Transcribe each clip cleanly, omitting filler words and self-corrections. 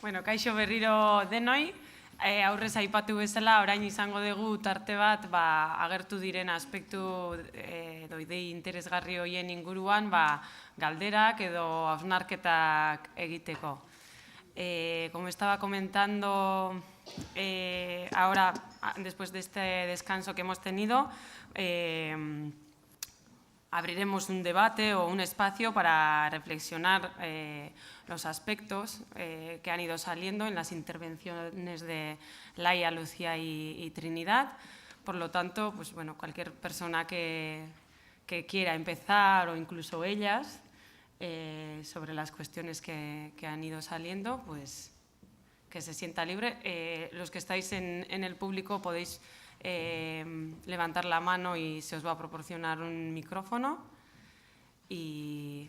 Bueno, kaixo berriro denoi, aurrez aipatu bezala, orain izango dugu tarte bat agertu diren aspektu edo idei interesgarri horien inguruan galderak edo hausnarketak egiteko. Como estaba comentando ahora, después de este descanso que hemos tenido, abriremos un debate o un espacio para reflexionar los aspectos que han ido saliendo en las intervenciones de Laia, Lucía y Trinidad. Por lo tanto, pues, bueno, cualquier persona que quiera empezar o incluso ellas sobre las cuestiones que han ido saliendo, pues que se sienta libre. Los que estáis en el público podéis levantar la mano y se os va a proporcionar un micrófono y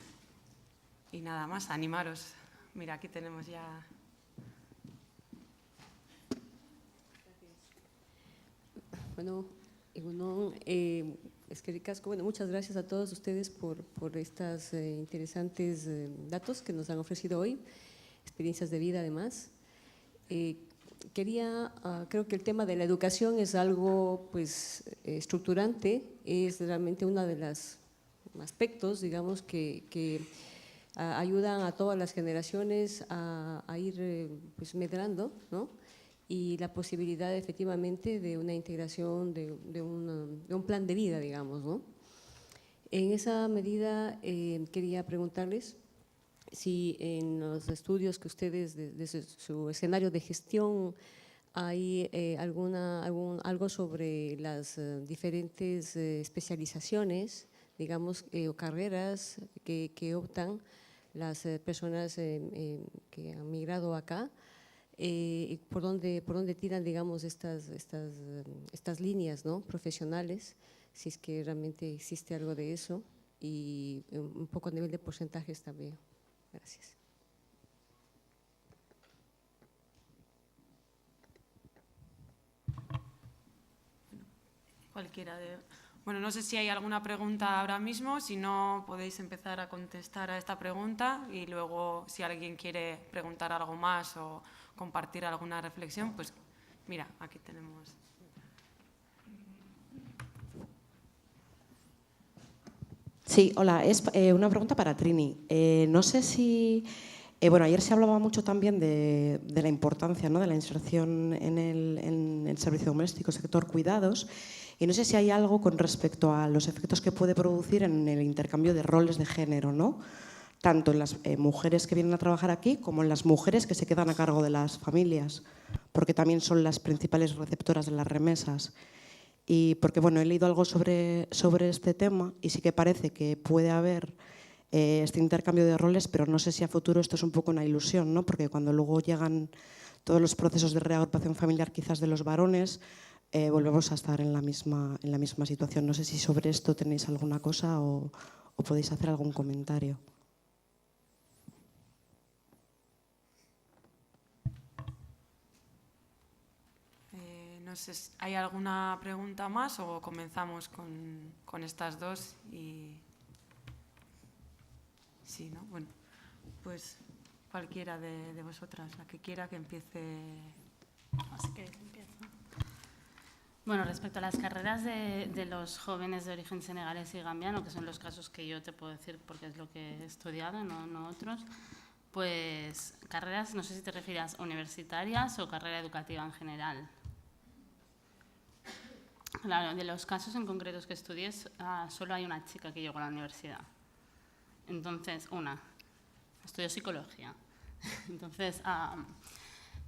nada más, animaros. Mira, aquí tenemos ya. Bueno, bueno, muchas gracias a todos ustedes por estos interesantes datos que nos han ofrecido hoy, experiencias de vida además. Creo que el tema de la educación es algo pues estructurante, es realmente uno de los aspectos, digamos, que ayudan a todas las generaciones a ir pues medrando, ¿no? Y la posibilidad efectivamente de una integración, de un plan de vida, digamos, ¿no? En esa medida quería preguntarles si en los estudios que ustedes, desde su escenario de gestión, hay algo sobre las diferentes especializaciones, digamos, o carreras que optan las personas que han migrado acá, por dónde tiran, digamos, estas líneas, ¿no?, profesionales, si es que realmente existe algo de eso, y un poco a nivel de porcentajes también. Gracias. Cualquiera de… Bueno, no sé si hay alguna pregunta ahora mismo, si no podéis empezar a contestar a esta pregunta y luego si alguien quiere preguntar algo más o compartir alguna reflexión, pues mira, aquí tenemos… Sí, hola, es una pregunta para Trini. No sé si… bueno, ayer se hablaba mucho también de la importancia, ¿no?, de la inserción en el servicio doméstico, sector cuidados, y no sé si hay algo con respecto a los efectos que puede producir en el intercambio de roles de género, ¿no?, tanto en las mujeres que vienen a trabajar aquí como en las mujeres que se quedan a cargo de las familias, porque también son las principales receptoras de las remesas. Y porque, bueno, he leído algo sobre este tema y sí que parece que puede haber este intercambio de roles, pero no sé si a futuro esto es un poco una ilusión, ¿no?, porque cuando luego llegan todos los procesos de reagrupación familiar quizás de los varones, volvemos a estar en la misma situación. No sé si sobre esto tenéis alguna cosa o podéis hacer algún comentario. No sé, ¿hay alguna pregunta más o comenzamos con estas dos? Sí, ¿no? Bueno, pues cualquiera de vosotras, la que quiera que empiece. Así que empiezo. Bueno, respecto a las carreras de los jóvenes de origen senegalés y gambiano, que son los casos que yo te puedo decir porque es lo que he estudiado, no otros, pues carreras, no sé si te refieres a universitarias o carrera educativa en general. Claro, de los casos en concretos que estudié, solo hay una chica que llegó a la universidad. Entonces, estudió psicología. Entonces,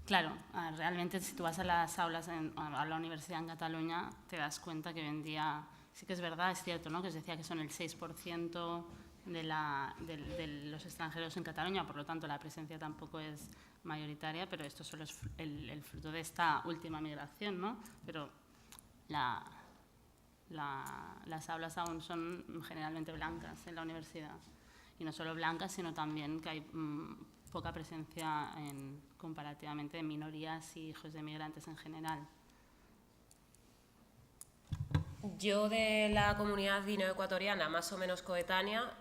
claro, realmente si tú vas a las aulas a la universidad en Cataluña, te das cuenta que hoy en día, sí que es verdad, es cierto, ¿no?, que os decía que son el 6% de los extranjeros en Cataluña, por lo tanto la presencia tampoco es mayoritaria, pero esto solo es el fruto de esta última migración, ¿no? Pero las aulas aún son generalmente blancas en la universidad. Y no solo blancas, sino también que hay poca presencia comparativamente de minorías y hijos de migrantes en general. Yo de la comunidad guineoecuatoriana, más o menos coetánea,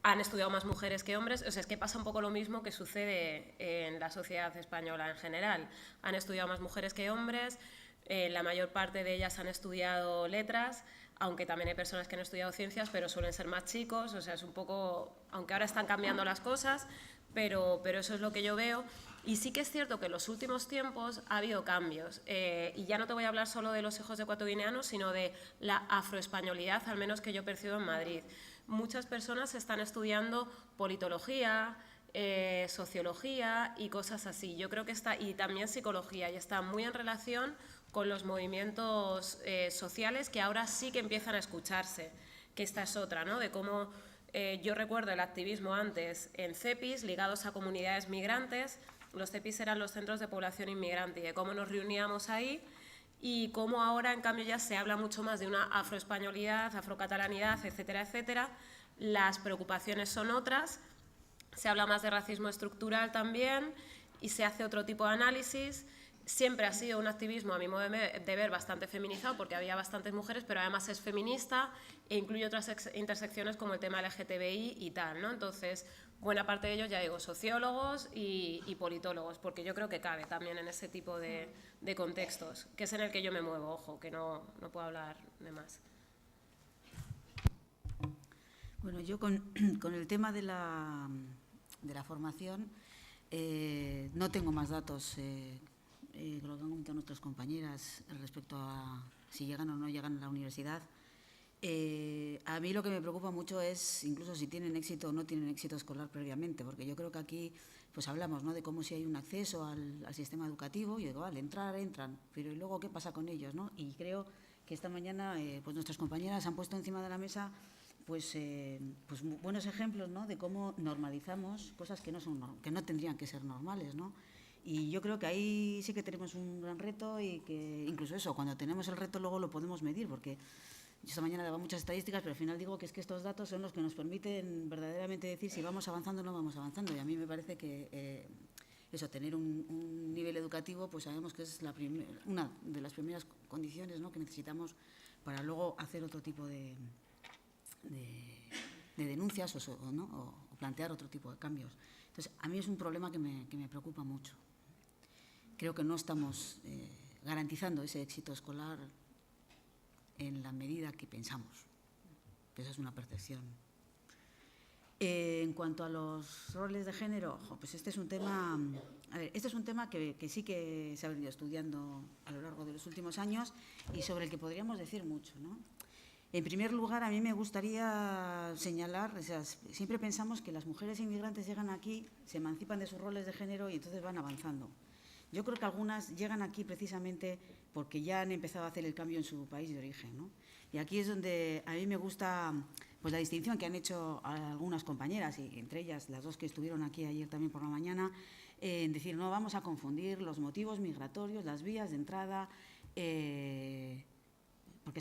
han estudiado más mujeres que hombres. O sea, es que pasa un poco lo mismo que sucede en la sociedad española en general. Han estudiado más mujeres que hombres, la mayor parte de ellas han estudiado letras, aunque también hay personas que han estudiado ciencias, pero suelen ser más chicos. O sea, es un poco, aunque ahora están cambiando las cosas, pero eso es lo que yo veo. Y sí que es cierto que en los últimos tiempos ha habido cambios, y ya no te voy a hablar solo de los hijos de ecuatoguineanos, sino de la afroespañolidad, al menos que yo percibo en Madrid. Muchas personas están estudiando politología, sociología y cosas así. Yo creo que está, y también psicología, y está muy en relación con los movimientos sociales que ahora sí que empiezan a escucharse, que esta es otra, ¿no? De cómo yo recuerdo el activismo antes en CEPIs, ligados a comunidades migrantes. Los CEPIs eran los centros de población inmigrante, y de cómo nos reuníamos ahí, y cómo ahora, en cambio, ya se habla mucho más de una afroespañolidad, afrocatalanidad, etcétera, etcétera. Las preocupaciones son otras, se habla más de racismo estructural también, y se hace otro tipo de análisis. Siempre ha sido un activismo, a mi modo de ver, bastante feminizado, porque había bastantes mujeres, pero además es feminista e incluye otras intersecciones como el tema LGTBI y tal, ¿no? Entonces, buena parte de ellos, ya digo, sociólogos y politólogos, porque yo creo que cabe también en ese tipo de contextos, que es en el que yo me muevo, ojo, que no puedo hablar de más. Bueno, yo con el tema de la formación no tengo más datos lo que han comentado nuestras compañeras respecto a si llegan o no llegan a la universidad. A mí lo que me preocupa mucho es incluso si tienen éxito o no tienen éxito escolar previamente, porque yo creo que aquí pues hablamos, ¿no?, de cómo si hay un acceso al sistema educativo, y digo, vale, entran, pero ¿y luego qué pasa con ellos, no? Y creo que esta mañana pues nuestras compañeras han puesto encima de la mesa pues buenos ejemplos, ¿no?, de cómo normalizamos cosas que no tendrían que ser normales, ¿no? Y yo creo que ahí sí que tenemos un gran reto, y que incluso eso, cuando tenemos el reto luego lo podemos medir, porque yo esta mañana daba muchas estadísticas, pero al final digo que es que estos datos son los que nos permiten verdaderamente decir si vamos avanzando o no vamos avanzando. Y a mí me parece que eso, tener un nivel educativo, pues sabemos que es una de las primeras condiciones, ¿no?, que necesitamos para luego hacer otro tipo de denuncias o plantear otro tipo de cambios. Entonces, a mí es un problema que me preocupa mucho. Creo que no estamos garantizando ese éxito escolar en la medida que pensamos. Esa es una percepción. En cuanto a los roles de género, pues este es un tema, que sí que se ha venido estudiando a lo largo de los últimos años, y sobre el que podríamos decir mucho, ¿no? En primer lugar, a mí me gustaría señalar, o sea, siempre pensamos que las mujeres inmigrantes llegan aquí, se emancipan de sus roles de género y entonces van avanzando. Yo creo que algunas llegan aquí precisamente porque ya han empezado a hacer el cambio en su país de origen, ¿no? Y aquí es donde a mí me gusta pues la distinción que han hecho algunas compañeras, y entre ellas las dos que estuvieron aquí ayer también por la mañana, en decir, no vamos a confundir los motivos migratorios, las vías de entrada, porque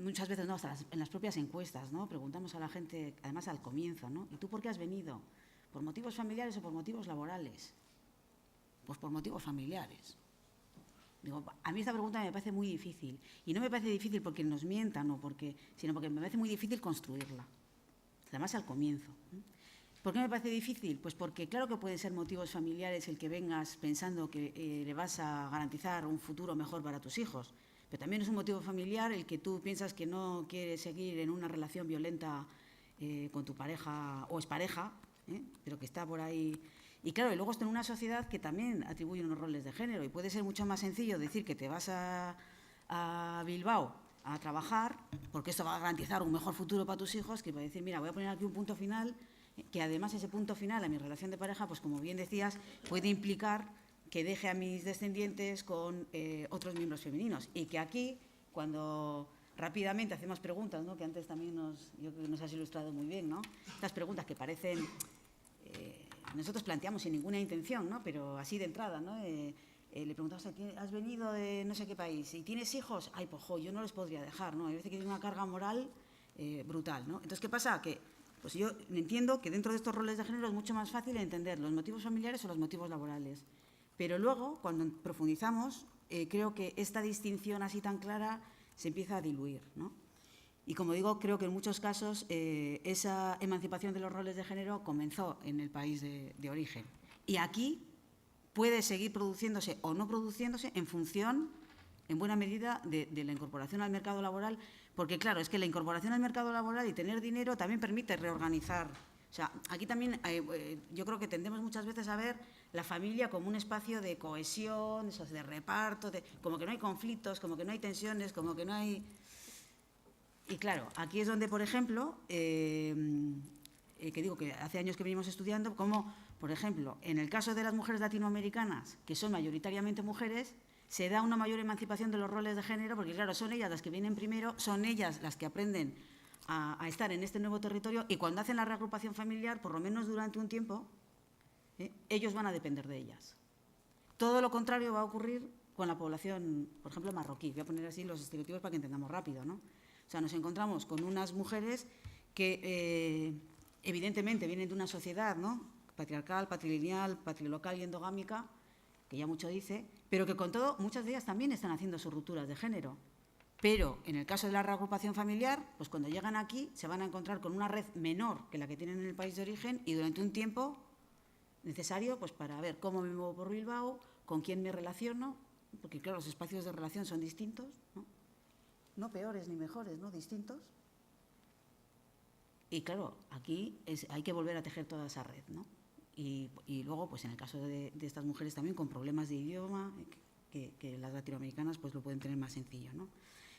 muchas veces, ¿no?, hasta en las propias encuestas, ¿no?, preguntamos a la gente, además al comienzo, ¿no?, ¿y tú por qué has venido? ¿Por motivos familiares o por motivos laborales? Pues por motivos familiares. Digo, a mí esta pregunta me parece muy difícil, y no me parece difícil porque nos mientan, sino porque me parece muy difícil construirla, además al comienzo. ¿Por qué me parece difícil? Pues porque claro que pueden ser motivos familiares el que vengas pensando que le vas a garantizar un futuro mejor para tus hijos, pero también es un motivo familiar el que tú piensas que no quieres seguir en una relación violenta con tu pareja o expareja, pero que está por ahí. Y claro, y luego está en una sociedad que también atribuye unos roles de género, y puede ser mucho más sencillo decir que te vas a Bilbao a trabajar, porque esto va a garantizar un mejor futuro para tus hijos, que para decir, mira, voy a poner aquí un punto final, que además ese punto final a mi relación de pareja, pues como bien decías, puede implicar que deje a mis descendientes con otros miembros femeninos, y que aquí, cuando rápidamente hacemos preguntas, ¿no?, que antes también yo creo que nos has ilustrado muy bien, ¿no?, estas preguntas que parecen, nosotros planteamos sin ninguna intención, ¿no?, pero así de entrada, ¿no?, le preguntamos, ¿has venido de no sé qué país? ¿Y tienes hijos? Ay, pues yo no les podría dejar, ¿no? Hay veces que tiene una carga moral brutal, ¿no? Entonces, ¿qué pasa? Que pues yo entiendo que dentro de estos roles de género es mucho más fácil entender los motivos familiares o los motivos laborales. Pero luego, cuando profundizamos, creo que esta distinción así tan clara se empieza a diluir, ¿no? Y como digo, creo que en muchos casos esa emancipación de los roles de género comenzó en el país de origen. Y aquí puede seguir produciéndose o no produciéndose en función, en buena medida, de la incorporación al mercado laboral, porque claro, es que la incorporación al mercado laboral y tener dinero también permite reorganizar. O sea, aquí también yo creo que tendemos muchas veces a ver la familia como un espacio de cohesión, de reparto, como que no hay conflictos, como que no hay tensiones, como que no hay... Y claro, aquí es donde, por ejemplo, que digo que hace años que venimos estudiando, como, por ejemplo, en el caso de las mujeres latinoamericanas, que son mayoritariamente mujeres, se da una mayor emancipación de los roles de género, porque claro, son ellas las que vienen primero, son ellas las que aprenden a estar en este nuevo territorio, y cuando hacen la reagrupación familiar, por lo menos durante un tiempo, ellos van a depender de ellas. Todo lo contrario va a ocurrir con la población, por ejemplo, marroquí. Voy a poner así los estereotipos para que entendamos rápido, ¿no? O sea, nos encontramos con unas mujeres que evidentemente vienen de una sociedad, ¿no?, patriarcal, patrilineal, patrilocal y endogámica, que ya mucho dice, pero que con todo muchas de ellas también están haciendo sus rupturas de género. Pero en el caso de la reagrupación familiar, pues cuando llegan aquí se van a encontrar con una red menor que la que tienen en el país de origen y durante un tiempo necesario pues para ver cómo me muevo por Bilbao, con quién me relaciono, porque claro, los espacios de relación son distintos, ¿no? No peores ni mejores, ¿no? Distintos. Y claro, aquí hay que volver a tejer toda esa red, ¿no? Y luego, pues en el caso de estas mujeres también con problemas de idioma, que las latinoamericanas pues lo pueden tener más sencillo, ¿no?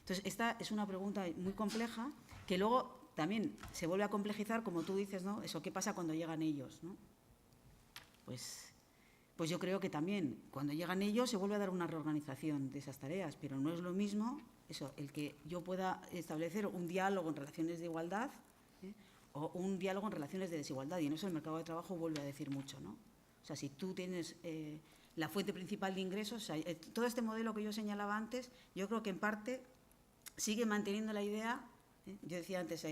Entonces, esta es una pregunta muy compleja que luego también se vuelve a complejizar, como tú dices, ¿no? Eso, ¿qué pasa cuando llegan ellos, ¿no? Pues yo creo que también cuando llegan ellos se vuelve a dar una reorganización de esas tareas, pero no es lo mismo eso, el que yo pueda establecer un diálogo en relaciones de igualdad o un diálogo en relaciones de desigualdad, y en eso el mercado de trabajo vuelve a decir mucho, ¿no? O sea, si tú tienes la fuente principal de ingresos, o sea, todo este modelo que yo señalaba antes, yo creo que en parte sigue manteniendo la idea, yo decía antes,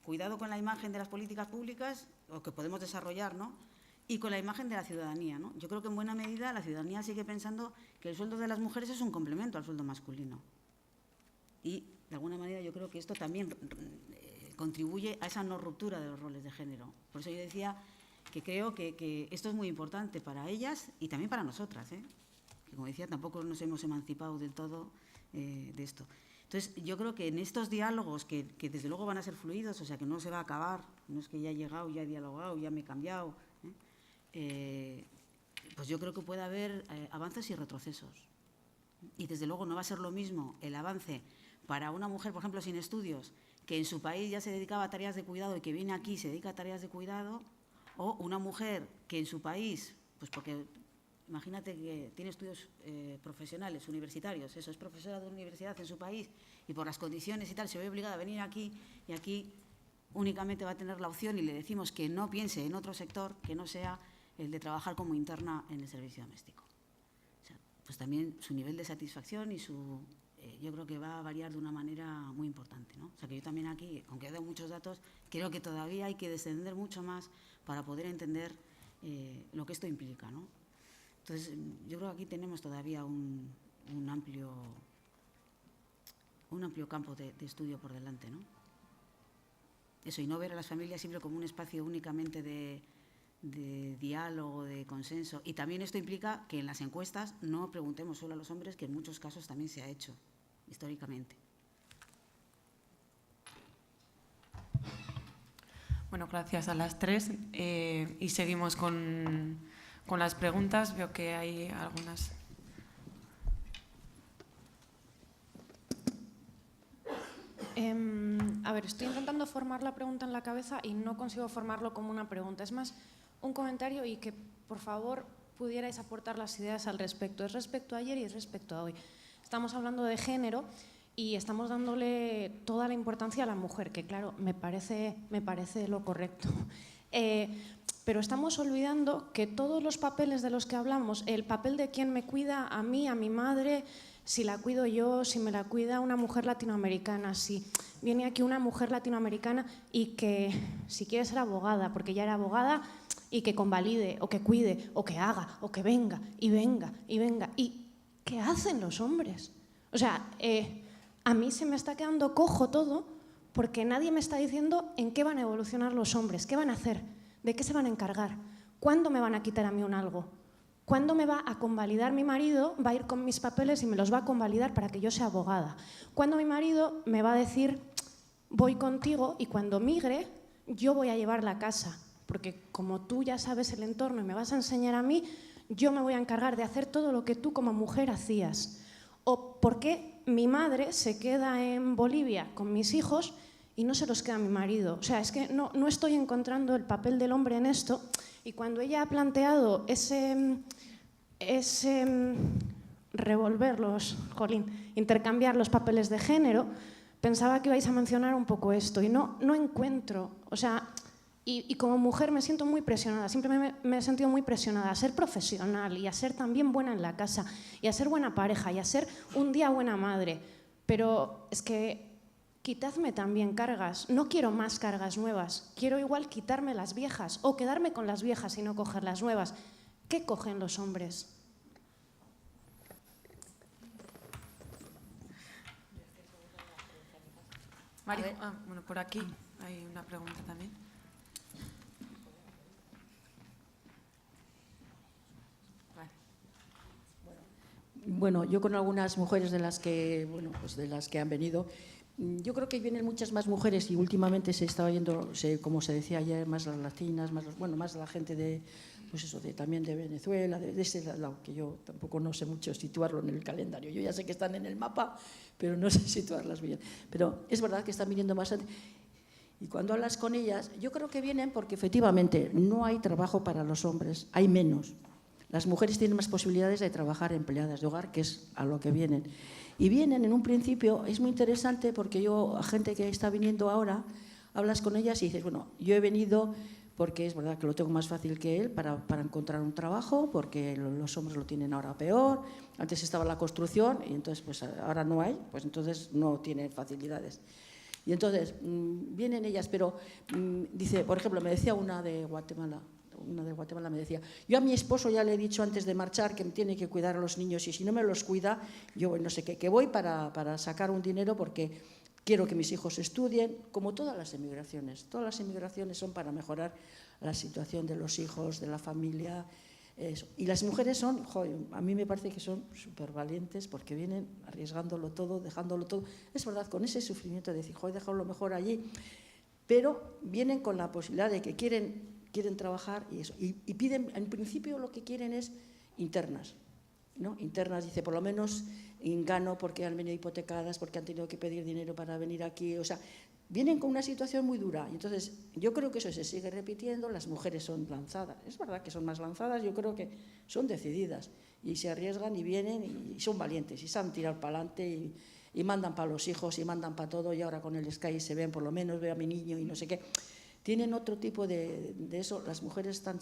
cuidado con la imagen de las políticas públicas, o que podemos desarrollar, ¿no?, y con la imagen de la ciudadanía, ¿no? Yo creo que en buena medida la ciudadanía sigue pensando que el sueldo de las mujeres es un complemento al sueldo masculino. Y, de alguna manera, yo creo que esto también contribuye a esa no ruptura de los roles de género. Por eso yo decía que creo que esto es muy importante para ellas y también para nosotras, que, como decía, tampoco nos hemos emancipado del todo de esto. Entonces, yo creo que en estos diálogos, que desde luego van a ser fluidos, o sea, que no se va a acabar, no es que ya he llegado, ya he dialogado, ya me he cambiado, pues yo creo que puede haber avances y retrocesos. Y desde luego no va a ser lo mismo el avance para una mujer, por ejemplo, sin estudios, que en su país ya se dedicaba a tareas de cuidado y que viene aquí y se dedica a tareas de cuidado, o una mujer que en su país, pues porque imagínate que tiene estudios profesionales, universitarios, eso, es profesora de una universidad en su país y por las condiciones y tal se ve obligada a venir aquí y aquí únicamente va a tener la opción y le decimos que no piense en otro sector que no sea el de trabajar como interna en el servicio doméstico. O sea, pues también su nivel de satisfacción y su... yo creo que va a variar de una manera muy importante, ¿no? O sea, que yo también aquí, aunque he dado muchos datos, creo que todavía hay que descender mucho más para poder entender lo que esto implica, ¿no? Entonces, yo creo que aquí tenemos todavía un amplio campo de estudio por delante, ¿no? Eso, y no ver a las familias siempre como un espacio únicamente de diálogo, de consenso. Y también esto implica que en las encuestas no preguntemos solo a los hombres, que en muchos casos también se ha hecho, históricamente. Bueno, gracias a las tres. Y seguimos con las preguntas. Veo que hay algunas. A ver, estoy intentando formar la pregunta en la cabeza y no consigo formarlo como una pregunta. Es más un comentario y que, por favor, pudierais aportar las ideas al respecto. Es respecto a ayer y es respecto a hoy. Estamos hablando de género y estamos dándole toda la importancia a la mujer, que claro, me parece lo correcto. Pero estamos olvidando que todos los papeles de los que hablamos, el papel de quien me cuida a mí, a mi madre, si la cuido yo, si me la cuida una mujer latinoamericana, si viene aquí una mujer latinoamericana y que si quiere ser abogada, porque ya era abogada, y que convalide, o que cuide, o que haga, o que venga, y venga, y venga. ¿Y qué hacen los hombres? O sea, a mí se me está quedando cojo todo porque nadie me está diciendo en qué van a evolucionar los hombres, qué van a hacer, de qué se van a encargar, cuándo me van a quitar a mí un algo, cuándo me va a convalidar mi marido, va a ir con mis papeles y me los va a convalidar para que yo sea abogada, cuándo mi marido me va a decir voy contigo y cuando migre yo voy a llevar la casa, porque como tú ya sabes el entorno y me vas a enseñar a mí, yo me voy a encargar de hacer todo lo que tú como mujer hacías. O por qué mi madre se queda en Bolivia con mis hijos y no se los queda a mi marido. O sea, es que no estoy encontrando el papel del hombre en esto. Y cuando ella ha planteado intercambiar los papeles de género, pensaba que ibais a mencionar un poco esto y no encuentro, o sea, y como mujer me siento muy presionada, siempre me he sentido muy presionada a ser profesional y a ser también buena en la casa y a ser buena pareja y a ser un día buena madre, pero es que quitadme también cargas, no quiero más cargas nuevas, quiero igual quitarme las viejas o quedarme con las viejas y no coger las nuevas. ¿Qué cogen los hombres? Mario, bueno, por aquí hay una pregunta también. Vale. Bueno, yo con algunas mujeres de las que, bueno, pues de las que han venido, yo creo que vienen muchas más mujeres y últimamente se está oyendo, como se decía ayer, más las latinas, más la gente de, pues eso, también de Venezuela, de ese lado, que yo tampoco no sé mucho situarlo en el calendario. Yo ya sé que están en el mapa, pero no sé situarlas bien. Pero es verdad que están viniendo más. Y cuando hablas con ellas, yo creo que vienen porque efectivamente no hay trabajo para los hombres, hay menos. Las mujeres tienen más posibilidades de trabajar empleadas de hogar, que es a lo que vienen. Y vienen en un principio, es muy interesante porque yo, a gente que está viniendo ahora, hablas con ellas y dices, bueno, yo he venido porque es verdad que lo tengo más fácil que él para encontrar un trabajo, porque los hombres lo tienen ahora peor, antes estaba la construcción y entonces pues ahora no hay, pues entonces no tienen facilidades. Y entonces vienen ellas, pero dice, por ejemplo, me decía una de Guatemala me decía, yo a mi esposo ya le he dicho antes de marchar que me tiene que cuidar a los niños y si no me los cuida, yo no sé qué, que voy para sacar un dinero porque quiero que mis hijos estudien, como todas las emigraciones. Todas las emigraciones son para mejorar la situación de los hijos, de la familia. Eso. Y las mujeres son, joder, a mí me parece que son súper valientes porque vienen arriesgándolo todo, dejándolo todo. Es verdad, con ese sufrimiento de decir, joder, dejarlo mejor allí, pero vienen con la posibilidad de que quieren trabajar y eso. Y piden, en principio lo que quieren es internas, ¿no? Internas, dice, por lo menos gano porque han venido hipotecadas, porque han tenido que pedir dinero para venir aquí, o sea, vienen con una situación muy dura. Y entonces, yo creo que eso se sigue repitiendo, las mujeres son lanzadas, es verdad que son más lanzadas, yo creo que son decididas y se arriesgan y vienen y son valientes y saben tirar para adelante y mandan para los hijos y mandan para todo y ahora con el Sky se ven, por lo menos veo a mi niño y no sé qué. Tienen otro tipo de eso, las mujeres están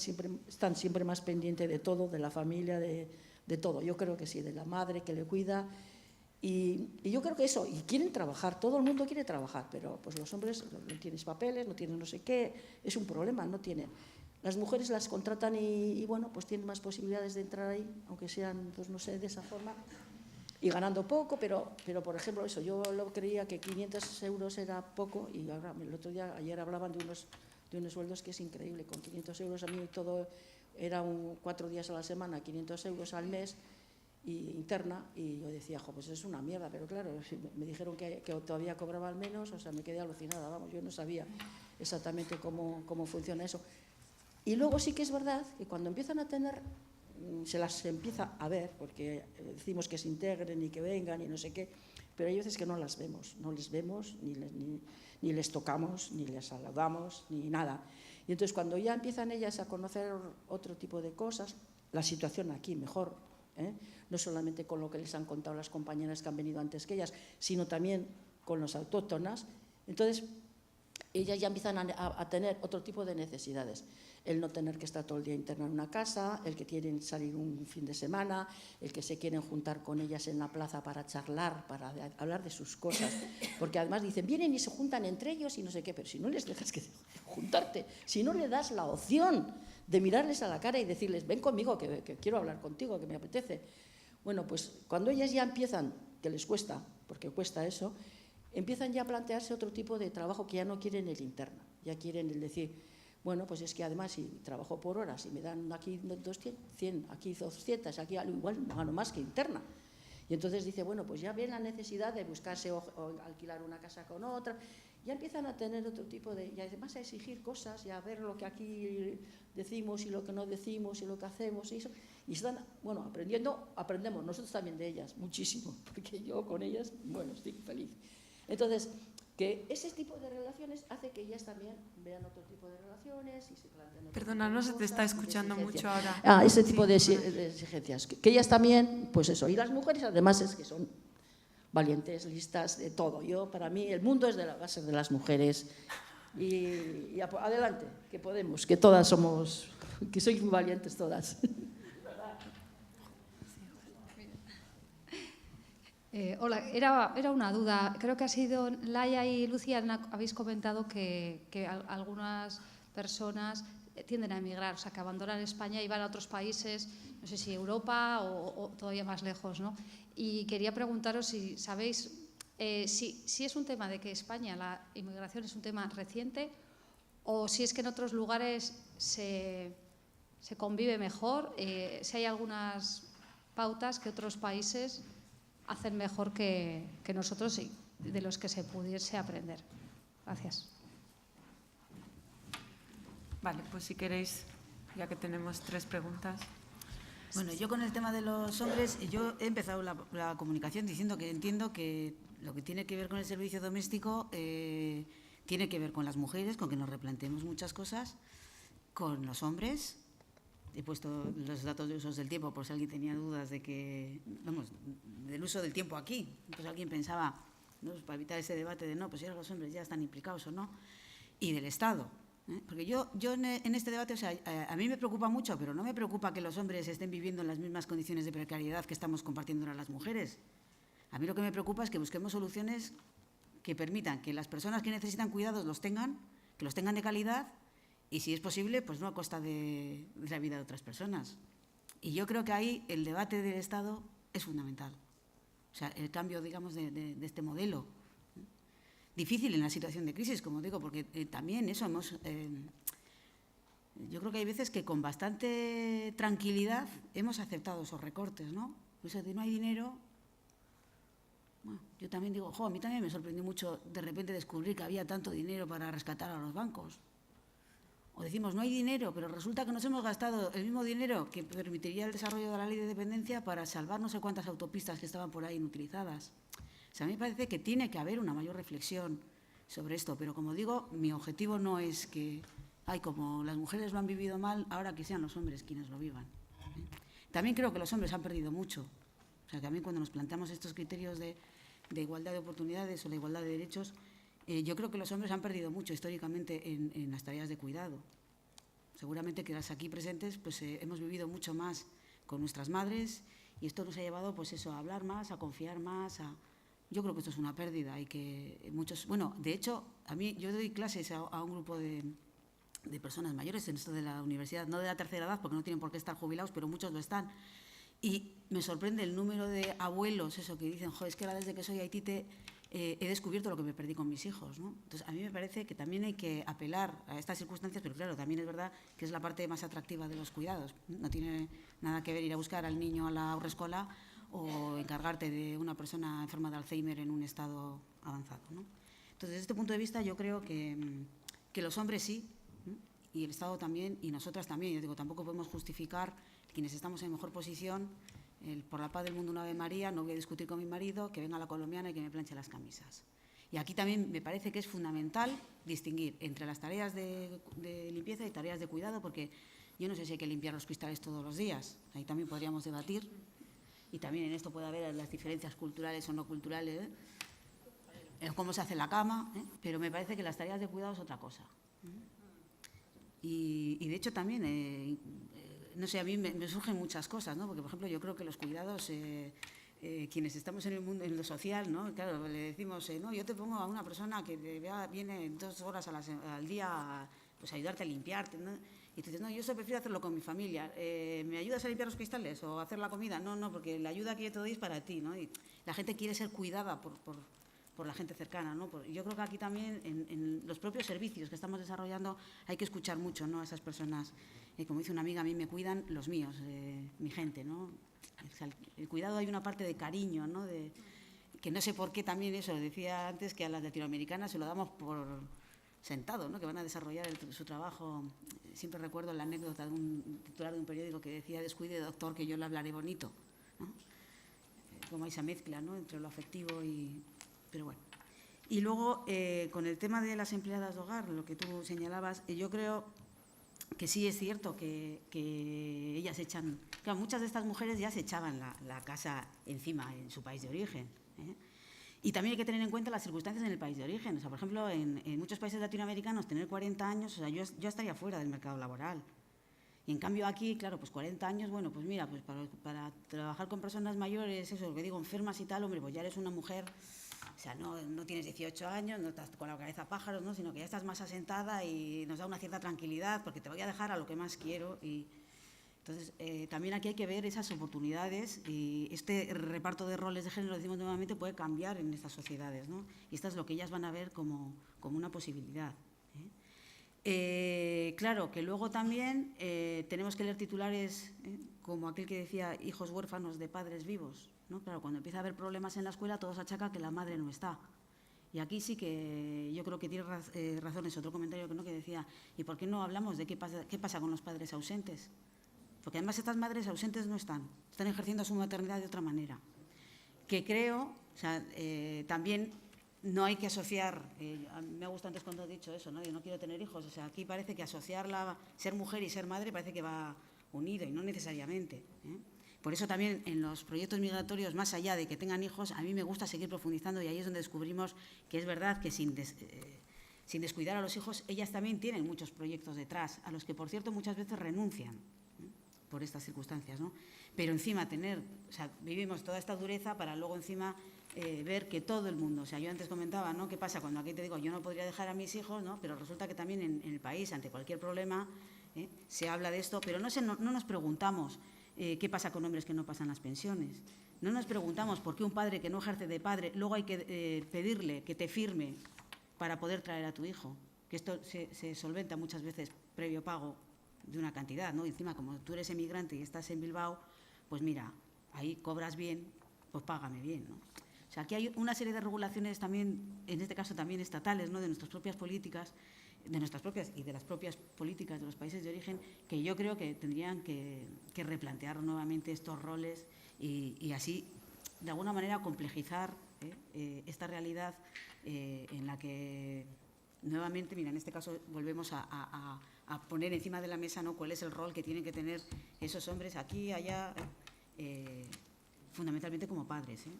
siempre más pendientes de todo, de la familia, de todo. Yo creo que sí, de la madre que le cuida y yo creo que eso, y quieren trabajar, todo el mundo quiere trabajar, pero pues los hombres no tienen papeles, no tienen no sé qué, es un problema, no tienen. Las mujeres las contratan y bueno, pues tienen más posibilidades de entrar ahí, aunque sean, pues no sé, de esa forma, y ganando poco, pero por ejemplo eso, yo lo creía que 500 euros era poco y ahora, ayer hablaban de unos sueldos que es increíble, con 500 euros a mí todo era 4 días a la semana, 500 euros al mes y interna, y yo decía, pues es una mierda, pero claro, me dijeron que todavía cobraba al menos, o sea, me quedé alucinada, vamos, yo no sabía exactamente cómo funciona eso. Y luego sí que es verdad que cuando empiezan a tener, se las empieza a ver, porque decimos que se integren y que vengan y no sé qué, pero hay veces que no las vemos, no les vemos, ni les tocamos, ni les saludamos, ni nada. Y entonces cuando ya empiezan ellas a conocer otro tipo de cosas, la situación aquí mejor, no solamente con lo que les han contado las compañeras que han venido antes que ellas, sino también con los autóctonas, entonces ellas ya empiezan a tener otro tipo de necesidades. El no tener que estar todo el día interna en una casa, el que quieren salir un fin de semana, el que se quieren juntar con ellas en la plaza para charlar, para hablar de sus cosas. Porque además dicen, vienen y se juntan entre ellos y no sé qué, pero si no les dejas que juntarte, si no le das la opción de mirarles a la cara y decirles, ven conmigo, que quiero hablar contigo, que me apetece. Bueno, pues cuando ellas ya empiezan, que les cuesta, porque cuesta eso, empiezan ya a plantearse otro tipo de trabajo que ya no quieren el interna, ya quieren el decir, bueno, pues es que además si trabajo por horas y me dan aquí 200, 100, aquí 200, aquí igual gano más que interna. Y entonces dice, bueno, pues ya ven la necesidad de buscarse o alquilar una casa con otra, ya empiezan a tener otro tipo de, y además a exigir cosas y a ver lo que aquí decimos y lo que no decimos y lo que hacemos y eso. Y están, bueno, aprendemos nosotros también de ellas, muchísimo, porque yo con ellas, bueno, estoy feliz. Entonces, que ese tipo de relaciones hace que ellas también vean otro tipo de relaciones y se planteen. Perdona, no se te está escuchando mucho ahora. Ese tipo de exigencias. Que ellas también, pues eso. Y las mujeres además es que son valientes, listas, de todo. Para mí, el mundo va a ser de las mujeres. Y adelante, que podemos, que todas somos, que sois muy valientes todas. Hola, era una duda. Creo que ha sido Laia y Lucía, habéis comentado que algunas personas tienden a emigrar, o sea, que abandonan España y van a otros países, no sé si Europa o todavía más lejos, ¿no? Y quería preguntaros si sabéis si es un tema de que España, la inmigración es un tema reciente o si es que en otros lugares se convive mejor, si hay algunas pautas que otros países hacen mejor que nosotros y de los que se pudiese aprender. Gracias. Vale, pues si queréis, ya que tenemos 3 preguntas. Bueno, yo con el tema de los hombres, yo he empezado la comunicación diciendo que entiendo que lo que tiene que ver con el servicio doméstico tiene que ver con las mujeres, con que nos replanteemos muchas cosas, con los hombres. He puesto los datos de usos del tiempo por si alguien tenía dudas de que, vamos, del uso del tiempo aquí. Pues alguien pensaba, ¿no? Para evitar ese debate de no, pues si ahora los hombres ya están implicados o no, y del Estado. Porque yo en este debate, o sea, a mí me preocupa mucho, pero no me preocupa que los hombres estén viviendo en las mismas condiciones de precariedad que estamos compartiendo ahora las mujeres. A mí lo que me preocupa es que busquemos soluciones que permitan que las personas que necesitan cuidados los tengan, que los tengan de calidad, y si es posible, pues no a costa de la vida de otras personas. Y yo creo que ahí el debate del Estado es fundamental. O sea, el cambio, digamos, de este modelo. Difícil en la situación de crisis, como digo, porque también eso yo creo que hay veces que con bastante tranquilidad hemos aceptado esos recortes, ¿no? Eso de no hay dinero. Bueno, yo también digo, a mí también me sorprendió mucho de repente descubrir que había tanto dinero para rescatar a los bancos. O decimos, no hay dinero, pero resulta que nos hemos gastado el mismo dinero que permitiría el desarrollo de la ley de dependencia para salvar no sé cuántas autopistas que estaban por ahí inutilizadas. O sea, a mí me parece que tiene que haber una mayor reflexión sobre esto, pero como digo, mi objetivo no es que, como las mujeres lo han vivido mal, ahora que sean los hombres quienes lo vivan. También creo que los hombres han perdido mucho. O sea, también cuando nos planteamos estos criterios de igualdad de oportunidades o la igualdad de derechos, yo creo que los hombres han perdido mucho históricamente en las tareas de cuidado. Seguramente que las aquí presentes pues, hemos vivido mucho más con nuestras madres y esto nos ha llevado pues, eso, a hablar más, a confiar más. Yo creo que esto es una pérdida y que muchos… Bueno, de hecho, yo doy clases a un grupo de personas mayores en esto de la universidad, no de la tercera edad porque no tienen por qué estar jubilados, pero muchos lo están. Y me sorprende el número de abuelos, eso que dicen, es que ahora desde que soy haitite he descubierto lo que me perdí con mis hijos, ¿no? Entonces, a mí me parece que también hay que apelar a estas circunstancias, pero claro, también es verdad que es la parte más atractiva de los cuidados. No tiene nada que ver ir a buscar al niño a la haurrescola o encargarte de una persona enferma de Alzheimer en un estado avanzado, ¿no? Entonces, desde este punto de vista, yo creo que los hombres sí, y el Estado también, y nosotras también. Yo digo, tampoco podemos justificar quienes estamos en mejor posición por la paz del mundo una Ave María, no voy a discutir con mi marido, que venga la colombiana y que me planche las camisas. Y aquí también me parece que es fundamental distinguir entre las tareas de limpieza y tareas de cuidado, porque yo no sé si hay que limpiar los cristales todos los días, ahí también podríamos debatir, y también en esto puede haber las diferencias culturales o no culturales, cómo se hace la cama, pero me parece que las tareas de cuidado es otra cosa. Y de hecho también… no sé, a mí me surgen muchas cosas, ¿no? Porque, por ejemplo, yo creo que los cuidados, quienes estamos en el mundo, en lo social, ¿no? Claro, le decimos, no, yo te pongo a una persona que viene 2 horas al día pues, a ayudarte a limpiarte, ¿no? Y tú dices, no, yo prefiero hacerlo con mi familia. ¿Me ayudas a limpiar los cristales o a hacer la comida? No, porque la ayuda que yo te doy es para ti, ¿no? Y la gente quiere ser cuidada por por la gente cercana, ¿no? Yo creo que aquí también, en los propios servicios que estamos desarrollando, hay que escuchar mucho, ¿no?, a esas personas. Como dice una amiga, a mí me cuidan los míos, mi gente, ¿no? O sea, el cuidado, hay una parte de cariño, ¿no?, que no sé por qué también eso, decía antes que a las latinoamericanas se lo damos por sentado, ¿no?, que van a desarrollar su trabajo. Siempre recuerdo la anécdota de un titular de un periódico que decía: descuide, doctor, que yo le hablaré bonito, ¿no? Como hay esa mezcla, ¿no?, entre lo afectivo y… Pero bueno. Y luego, con el tema de las empleadas de hogar, lo que tú señalabas, yo creo que sí es cierto que ellas echan… Claro, muchas de estas mujeres ya se echaban la casa encima en su país de origen, ¿eh? Y también hay que tener en cuenta las circunstancias en el país de origen. O sea, por ejemplo, en muchos países latinoamericanos, tener 40 años, o sea, yo estaría fuera del mercado laboral. Y en cambio aquí, claro, pues 40 años, bueno, pues mira, pues para trabajar con personas mayores, eso, lo que digo, enfermas y tal, hombre, pues ya eres una mujer, o sea, no tienes 18 años, no estás con la cabeza a pájaros, ¿no?, sino que ya estás más asentada y nos da una cierta tranquilidad, porque te voy a dejar a lo que más quiero. Y entonces, también aquí hay que ver esas oportunidades, y este reparto de roles de género, decimos nuevamente, puede cambiar en estas sociedades, ¿no? Y esto es lo que ellas van a ver como una posibilidad, ¿eh? Claro, que luego también tenemos que leer titulares, como aquel que decía hijos huérfanos de padres vivos, ¿no? Claro, cuando empieza a haber problemas en la escuela, todos achacan que la madre no está. Y aquí sí que yo creo que tiene razón, es otro comentario que decía, ¿y por qué no hablamos de qué pasa con los padres ausentes? Porque además estas madres ausentes no están ejerciendo su maternidad de otra manera. Que creo, o sea, también no hay que asociar, a mí me gusta antes cuando he dicho eso, ¿no?, yo no quiero tener hijos, o sea, aquí parece que asociar ser mujer y ser madre parece que va unido, y no necesariamente, ¿eh? Por eso también en los proyectos migratorios, más allá de que tengan hijos, a mí me gusta seguir profundizando, y ahí es donde descubrimos que es verdad que sin descuidar a los hijos, ellas también tienen muchos proyectos detrás, a los que, por cierto, muchas veces renuncian, ¿eh?, por estas circunstancias, ¿no? Pero encima o sea, vivimos toda esta dureza para luego encima ver que todo el mundo, o sea, yo antes comentaba, ¿no?, qué pasa cuando aquí te digo, yo no podría dejar a mis hijos, ¿no?, pero resulta que también en el país, ante cualquier problema, se habla de esto, pero no nos preguntamos qué pasa con hombres que no pasan las pensiones, no nos preguntamos por qué un padre que no ejerce de padre, luego hay que pedirle que te firme para poder traer a tu hijo, que esto se solventa muchas veces previo pago de una cantidad, ¿no? Y encima, como tú eres emigrante y estás en Bilbao, pues mira, ahí cobras bien, pues págame bien, ¿no? O sea, aquí hay una serie de regulaciones también, en este caso también estatales, ¿no?, de nuestras propias políticas, de nuestras propias y de las propias políticas de los países de origen, que yo creo que tendrían que replantear nuevamente estos roles y así, de alguna manera, complejizar esta realidad en la que, nuevamente, mira, en este caso volvemos a poner encima de la mesa, ¿no?, cuál es el rol que tienen que tener esos hombres aquí, allá, fundamentalmente como padres, ¿eh?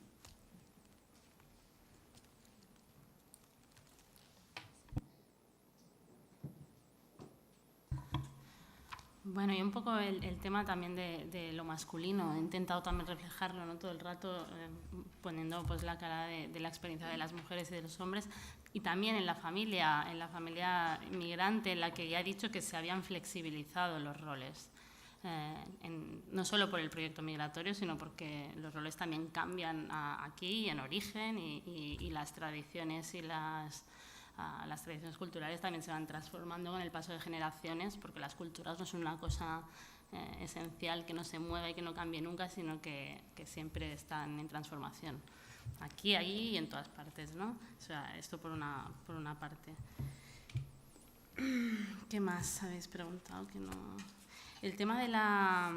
Bueno, y un poco el tema también de lo masculino. He intentado también reflejarlo, ¿no?, todo el rato, poniendo pues la cara de la experiencia de las mujeres y de los hombres, y también en la familia inmigrante, en la que ya he dicho que se habían flexibilizado los roles. No solo por el proyecto migratorio, sino porque los roles también cambian aquí en origen, y las tradiciones y las tradiciones culturales también se van transformando con el paso de generaciones, porque las culturas no son una cosa esencial que no se mueva y que no cambie nunca, sino que siempre están en transformación, aquí, allí y en todas partes, ¿no? O sea, esto por una parte. ¿Qué más habéis preguntado? Que no… El tema de la